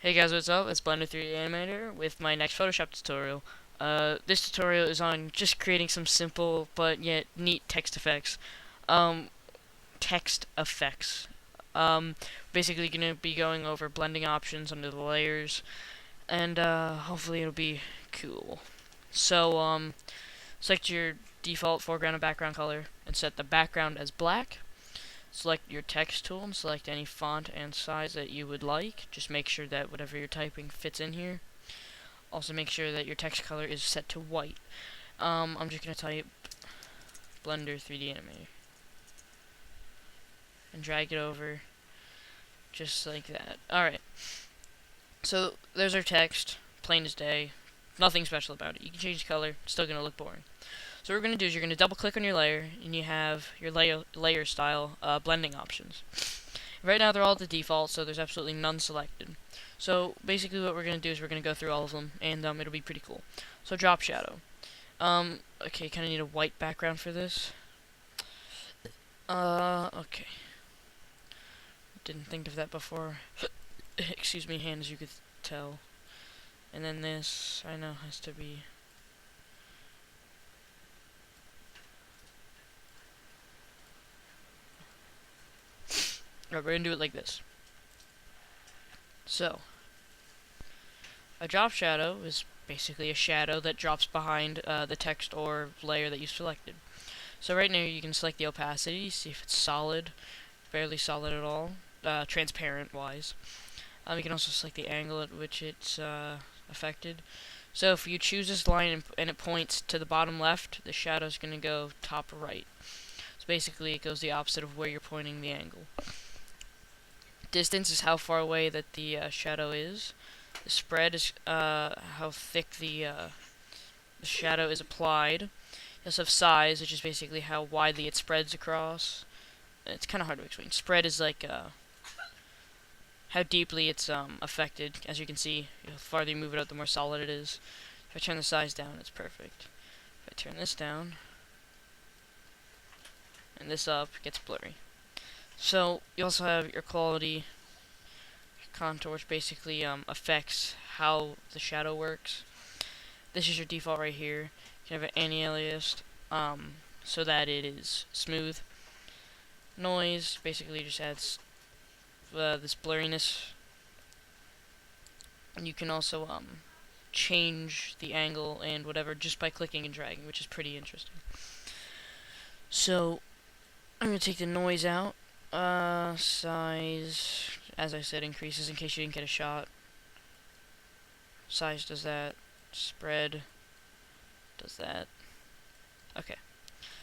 Hey guys, what's up? It's Blender3danimator with my next Photoshop tutorial. This tutorial is on just creating some simple but yet neat text effects. Um, text effects. Basically gonna be going over blending options under the layers, and hopefully it'll be cool. So, select your default foreground and background color and set the background as black. Select your text tool and select any font and size that you would like. Just make sure that whatever you're typing fits in here. Also make sure that your text color is set to white. I'm just going to type Blender 3D Animator and drag it over just like that. Alright, so there's our text, plain as day. Nothing special about it. You can change the color, it's still going to look boring. So what we're going to do is you're going to double click on your layer, and you have your layer style blending options. Right now they're all the default, so there's absolutely none selected. So basically what we're going to do is we're going to go through all of them, and it'll be pretty cool. So drop shadow. Okay, kind of need a white background for this. Okay. Didn't think of that before. Excuse me, hand, as you could tell. And then this, I know, has to be... Alright, we're going to do it like this. So, a drop shadow is basically a shadow that drops behind the text or layer that you selected. So right now you can select the opacity, see if it's solid, barely solid at all, transparent wise. You can also select the angle at which it's affected. So if you choose this line and it points to the bottom left, the shadow is going to go top right. So basically it goes the opposite of where you're pointing the angle. Distance is how far away that the shadow is. The spread is how thick the shadow is applied. You also have size, which is basically how widely it spreads across. It's kind of hard to explain. Spread is like how deeply it's affected. As you can see, the farther you move it out, the more solid it is. If I turn the size down, it's perfect. If I turn this down and this up, it gets blurry. So you also have your quality contour, which basically affects how the shadow works. This is your default right here. You can have an anti-alias so that it is smooth. Noise basically just adds this blurriness. And you can also change the angle and whatever just by clicking and dragging, which is pretty interesting. So I'm going to take the noise out. Size, as I said, increases in case you didn't get a shot. Size does that. Spread does that. Okay.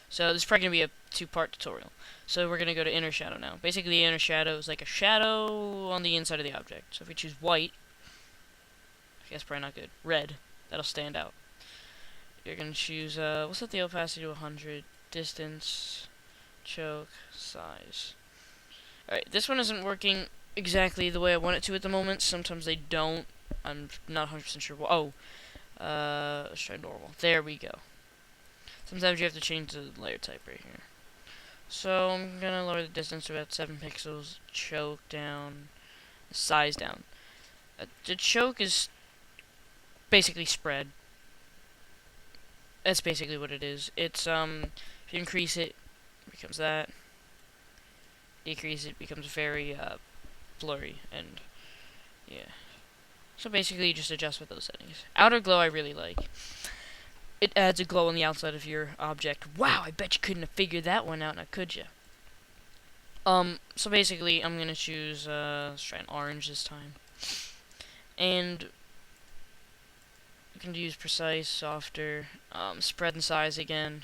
So this is probably going to be a two-part tutorial. So we're going to go to inner shadow now. Basically, the inner shadow is like a shadow on the inside of the object. So if we choose white, okay, that's probably not good. Red, that'll stand out. You're going to choose, we'll set the opacity to 100. Distance, choke, size. Alright, this one isn't working exactly the way I want it to at the moment. Sometimes they don't. I'm not 100% sure. Let's try normal. There we go. Sometimes you have to change the layer type right here. So I'm gonna lower the distance to about 7 pixels, choke down, size down. The choke is basically spread. That's basically what it is. It's if you increase it, it becomes that. Decrease it becomes very blurry, and yeah. So basically you just adjust with those settings. Outer glow I really like. It adds a glow on the outside of your object. Wow, I bet you couldn't have figured that one out, now could you? So basically I'm gonna choose let's try an orange this time. And you can use precise, softer, spread and size again.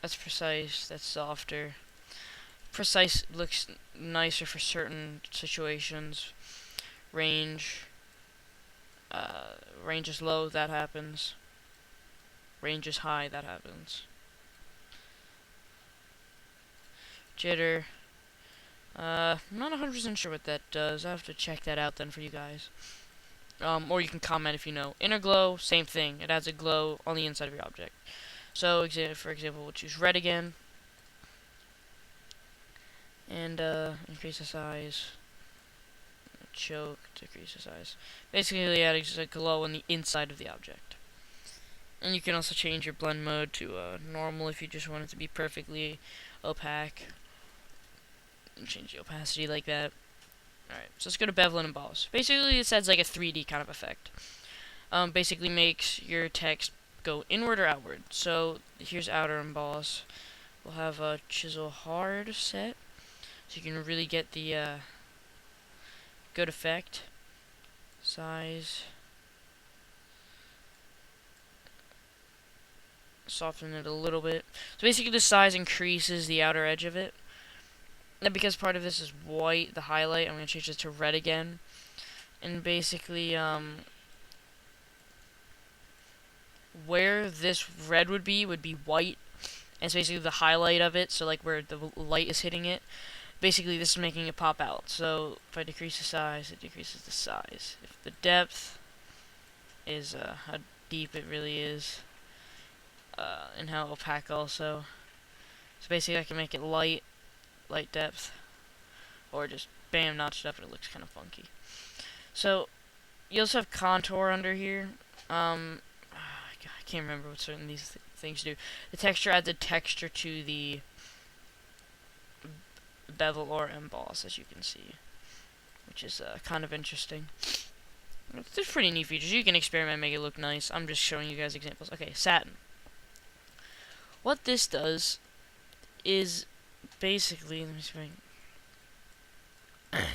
That's precise, that's softer. Precise looks nicer for certain situations. Range. Range is low, that happens. Range is high, that happens. Jitter. I'm not 100% sure what that does. I have to check that out then for you guys. Or you can comment if you know. Inner glow, same thing. It adds a glow on the inside of your object. So, for example, we'll choose red again. And increase the size. choke, decrease the size. Basically adding a glow on the inside of the object. And you can also change your blend mode to normal if you just want it to be perfectly opaque. And change the opacity like that. Alright, so let's go to Bevel and Emboss. Basically, it adds like a 3D kind of effect. Basically makes your text go inward or outward. So here's outer emboss. We'll have a chisel hard set, so you can really get the good effect. Size. Soften it a little bit. So basically the size increases the outer edge of it. And because part of this is white, the highlight, I'm going to change it to red again. And basically, where this red would be white. And it's basically the highlight of it, so like where the light is hitting it. Basically, this is making it pop out. So if I decrease the size, it decreases the size. If the depth is how deep it really is, and how opaque also. So basically, I can make it light depth, or just bam, notched up, and it looks kind of funky. So you also have contour under here. I can't remember what certain these things do. The texture adds a texture to the bevel or emboss, as you can see, which is kind of interesting. It's pretty neat features. You can experiment and make it look nice. I'm just showing you guys examples. Okay, satin. What this does is basically, let me see if I can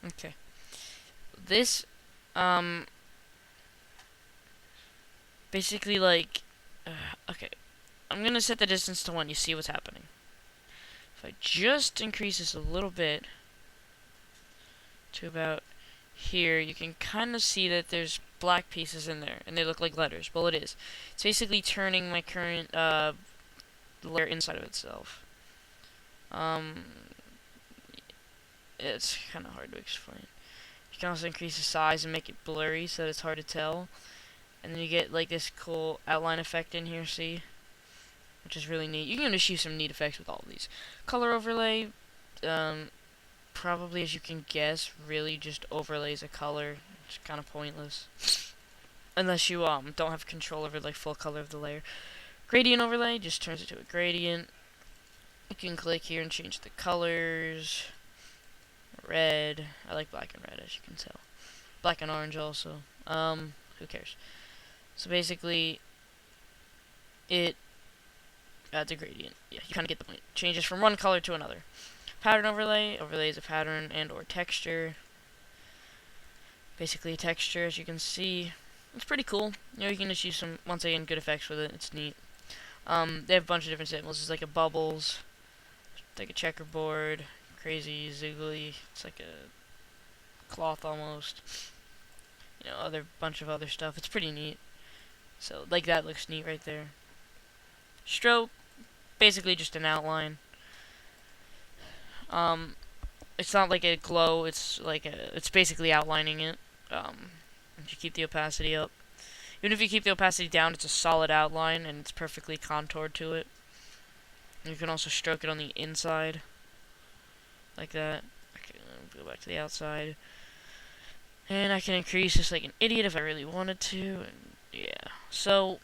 okay. This, basically like, okay. I'm gonna set the distance to 1. You see what's happening. If I just increase this a little bit to about here, you can kind of see that there's black pieces in there, and they look like letters. Well, it is. It's basically turning my current layer inside of itself. It's kind of hard to explain. You can also increase the size and make it blurry so that it's hard to tell. And then you get like this cool outline effect in here, see? Which is really neat. You can achieve some neat effects with all of these. Color overlay, probably, as you can guess, really just overlays a color. It's kind of pointless. Unless you don't have control over like full color of the layer. Gradient overlay just turns it to a gradient. You can click here and change the colors. Red. I like black and red, as you can tell. Black and orange also. Who cares? So basically, it adds a gradient. Yeah, you kind of get the point. Changes from one color to another. Pattern overlay. Overlays a pattern and or texture. Basically a texture, as you can see. It's pretty cool. You know, you can just use some, once again, good effects with it. It's neat. They have a bunch of different symbols. It's like a bubbles, like a checkerboard, crazy, ziggly. It's like a cloth almost. You know, other bunch of other stuff. It's pretty neat. So, like that looks neat right there. Stroke, basically just an outline. It's not like a glow. It's like it's basically outlining it. If you keep the opacity up. Even if you keep the opacity down, it's a solid outline, and it's perfectly contoured to it. You can also stroke it on the inside, like that. Okay, go back to the outside. And I can increase this like an idiot if I really wanted to, and yeah. So,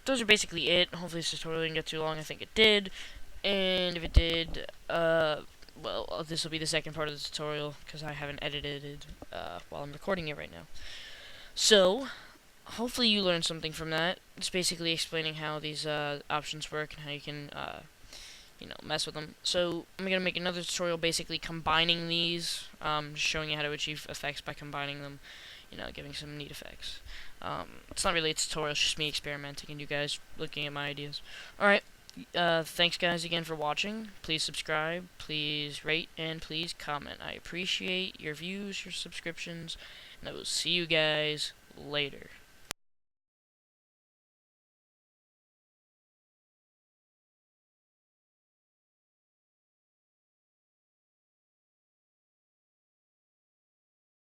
those are basically it. Hopefully this tutorial didn't get too long. I think it did. And if it did, well, this will be the second part of the tutorial, because I haven't edited it while I'm recording it right now. So, hopefully you learned something from that. It's basically explaining how these options work and how you can, you know, mess with them. So I'm gonna make another tutorial basically combining these, showing you how to achieve effects by combining them. You know, giving some neat effects. It's not really a tutorial; it's just me experimenting and you guys looking at my ideas. All right. Thanks guys again for watching. Please subscribe, please rate, and please comment. I appreciate your views, your subscriptions, and I will see you guys later.